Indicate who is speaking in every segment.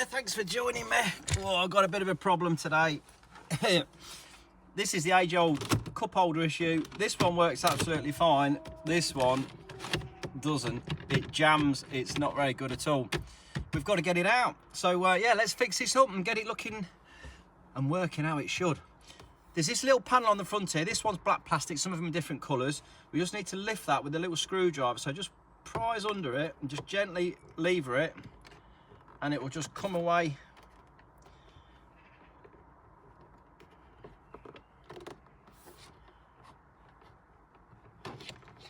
Speaker 1: thanks for joining me. Oh, I've got a bit of a problem today. This is the age-old cup holder issue. This one works absolutely fine. This one doesn't. It jams. It's not very good at all. We've got to get it out. So yeah, let's fix this up and get it looking and working how it should. There's this little panel on the front here. This one's black plastic, some of them are different colours. We just need to lift that with a little screwdriver. So just prise under it and just gently lever it, and it will just come away.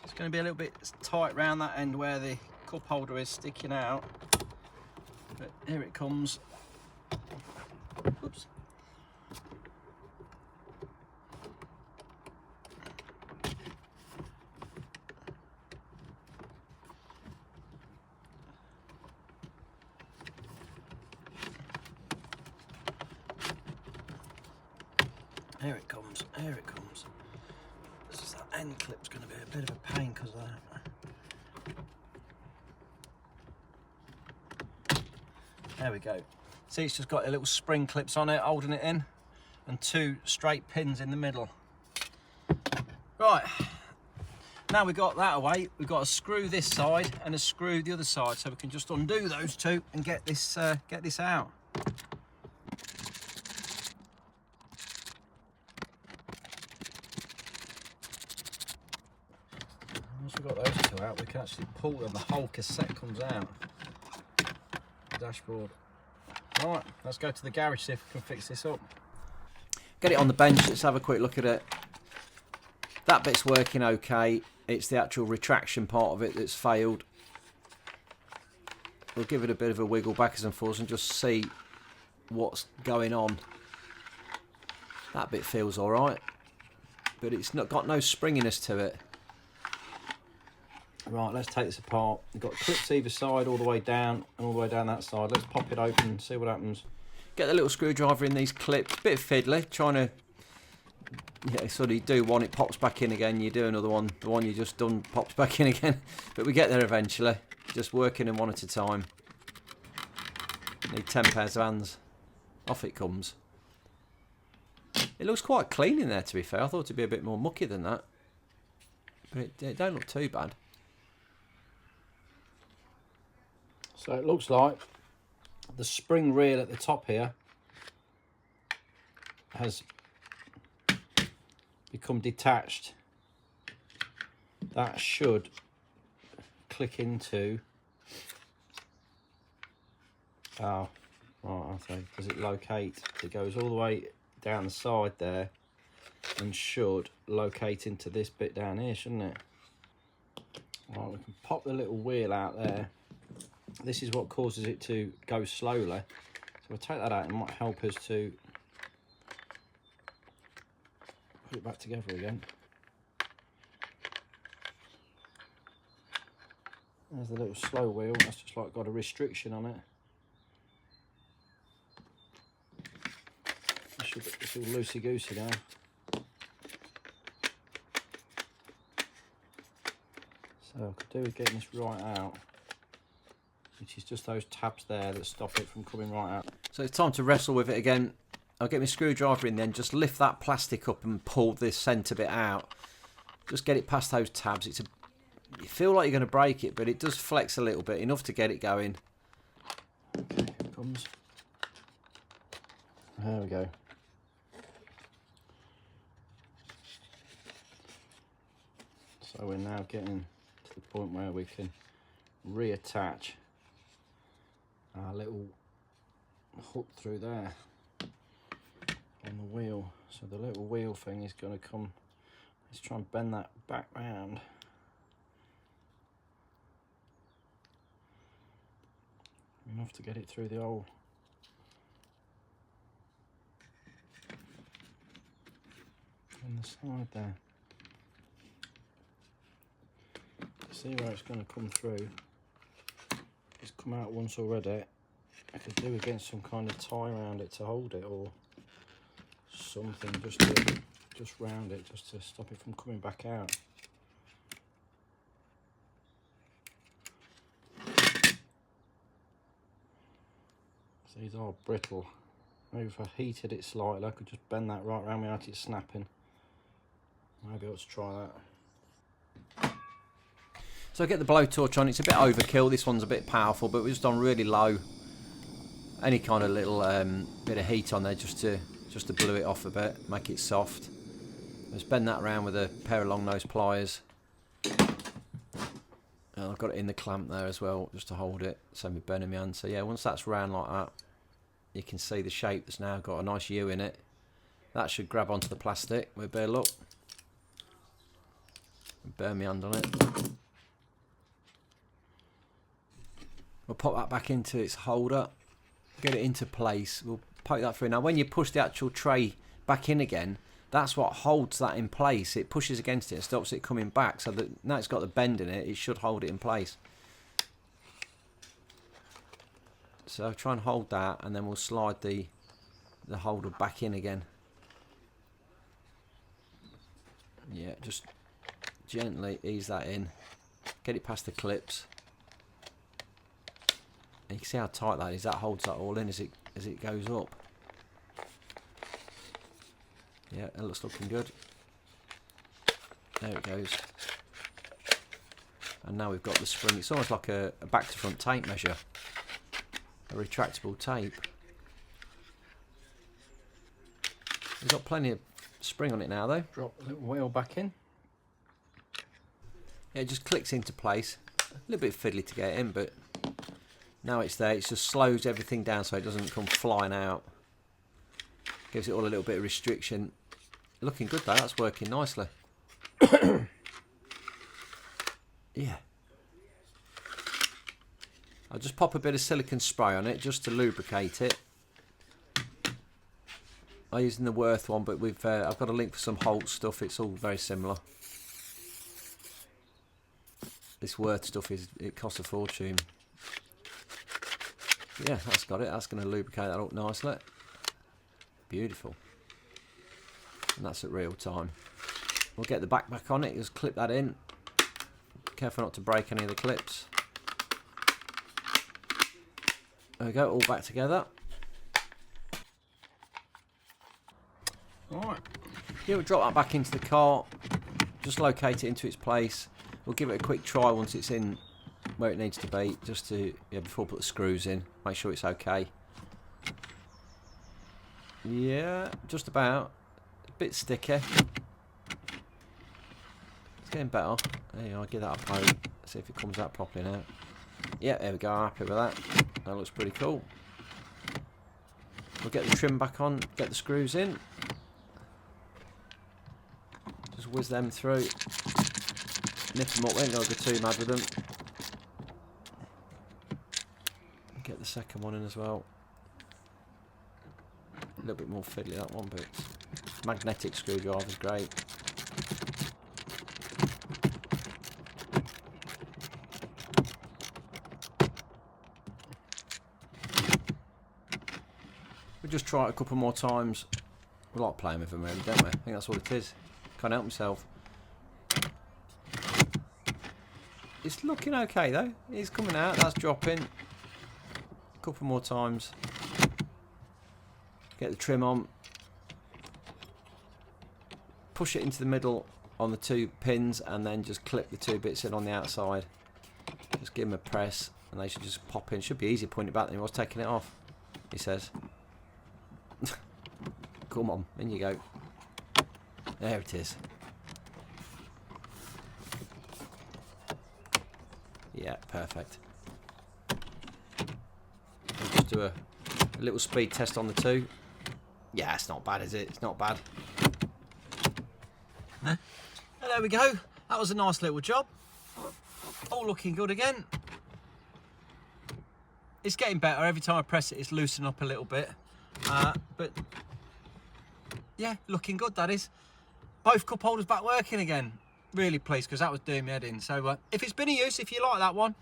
Speaker 1: It's going to be a little bit tight around that end where the cup holder is sticking out. But here it comes. Oops. Here it comes, here it comes. This is that end clip's going to be a bit of a pain because of that. There we go. See, it's just got a little spring clips on it holding it in and two straight pins in the middle. Right, now we've got that away, we've got to screw this side and a screw the other side, so we can just undo those two and get this out. Once we've got those two out, we can actually pull them, the whole cassette comes out. The dashboard. Right, let's go to the garage, see if we can fix this up. Get it on the bench, let's have a quick look at it. That bit's working okay. It's the actual retraction part of it that's failed. We'll give it a bit of a wiggle backwards and forwards and just see what's going on. That bit feels alright, but it's not got no springiness to it. Right, let's take this apart. We've got clips either side, all the way down and all the way down that side. Let's pop it open and see what happens. Get the little screwdriver in these clips. Bit fiddly, trying to, yeah, sort of do one, it pops back in again. You do another one, the one you just done pops back in again. But we get there eventually. Just working them one at a time. Need 10 pairs of hands. Off it comes. It looks quite clean in there, to be fair. I thought it'd be a bit more mucky than that. But it don't look too bad. So it looks like the spring reel at the top here has become detached. That should click into, oh, right, I think, does it locate? It goes all the way down the side there and should locate into this bit down here, shouldn't it? Right, we can pop the little wheel out there. This is what causes it to go slowly. So we'll take that out and it might help us to put it back together again. There's the little slow wheel, that's just like got a restriction on it. It's all loosey-goosey now. So I could do with getting this right out, which is just those tabs there that stop it from coming right out. So it's time to wrestle with it again. I'll get my screwdriver in then, just lift that plastic up and pull this centre bit out. Just get it past those tabs. You feel like you're going to break it, but it does flex a little bit, enough to get it going. Okay, here it comes. There we go. So we're now getting to the point where we can reattach our little hook through there on the wheel. So the little wheel thing is going to come, let's try and bend that back round. Enough to get it through the hole. On the side there. See where it's going to come through. It's come out once already. I could do against some kind of tie around it to hold it, or something just round it, just to stop it from coming back out. So these are brittle. Maybe if I heated it slightly, I could just bend that right around without it snapping. Maybe I ought to try that. So I get the blowtorch on. It's a bit overkill. This one's a bit powerful, but we're just on really low. Any kind of little bit of heat on there just to blue it off a bit, make it soft. Just bend that around with a pair of long nose pliers. And I've got it in the clamp there as well, just to hold it. Same with burning my hand. So yeah, once that's round like that, you can see the shape that's now got a nice U in it. That should grab onto the plastic with bare luck. Burn my hand on it. We'll pop that back into its holder, get it into place. We'll poke that through. Now when you push the actual tray back in again, that's what holds that in place. It pushes against it and stops it coming back, so that now it's got the bend in it, it should hold it in place. So try and hold that, and then we'll slide the holder back in again. Yeah, just gently ease that in, get it past the clips. And you can see how tight that is. That holds that all in as it goes up. Yeah, it looks looking good. There it goes. And now we've got the spring. It's almost like a back to front tape measure. A retractable tape. We've got plenty of spring on it now though. Drop a little wheel back in. Yeah, it just clicks into place. A little bit fiddly to get in, but now it's there. It just slows everything down so it doesn't come flying out. Gives it all a little bit of restriction. Looking good though, that's working nicely. Yeah. I'll just pop a bit of silicone spray on it just to lubricate it. I'm using the Worth one, but I've got a link for some Holt stuff. It's all very similar. This Worth stuff it costs a fortune. Yeah, that's got it. That's going to lubricate that up nicely. Beautiful. And that's at real time. We'll get the back on it. Just clip that in. Careful not to break any of the clips. There we go, all back together. Alright. Yeah, we'll drop that back into the car. Just locate it into its place. We'll give it a quick try once it's in where it needs to be, just to, yeah, before we put the screws in, make sure it's okay. Yeah, just about. A bit sticky. It's getting better. There you go, I'll give that a poke. See if it comes out properly now. Yeah, there we go, happy with that. That looks pretty cool. We'll get the trim back on, get the screws in. Just whiz them through. Nip them up, we ain't got to go too mad with them. Get the second one in as well. A little bit more fiddly that one, but magnetic screwdriver is great. We'll just try it a couple more times. We like playing with them really, don't we? I think that's what it is. Can't help myself. It's looking okay though. It's coming out, that's dropping. A couple more times. Get the trim on. Push it into the middle on the two pins and then just clip the two bits in on the outside. Just give them a press and they should just pop in. Should be easier putting it back than it was taking it off, he says. Come on, in you go. There it is. Yeah, perfect. We'll just do a little speed test on the two. Yeah, it's not bad, is it? It's not bad. And there we go. That was a nice little job. All looking good again. It's getting better. Every time I press it, it's loosening up a little bit. But yeah, looking good, that is. Both cup holders back working again. Really pleased, because that was doing me head in. So if it's been of use, if you like that one,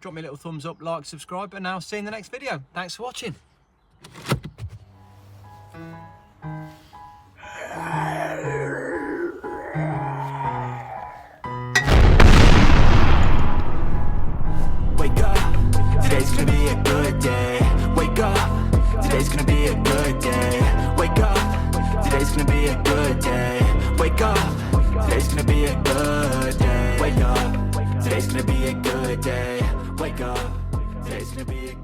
Speaker 1: drop me a little thumbs up, like, subscribe, and I'll see you in the next video. Thanks for watching.
Speaker 2: Wake up, today's gonna be a good day. Wake up, today's gonna be a good day. Wake up, today's gonna be a good day. Wake up, today's gonna be a good day.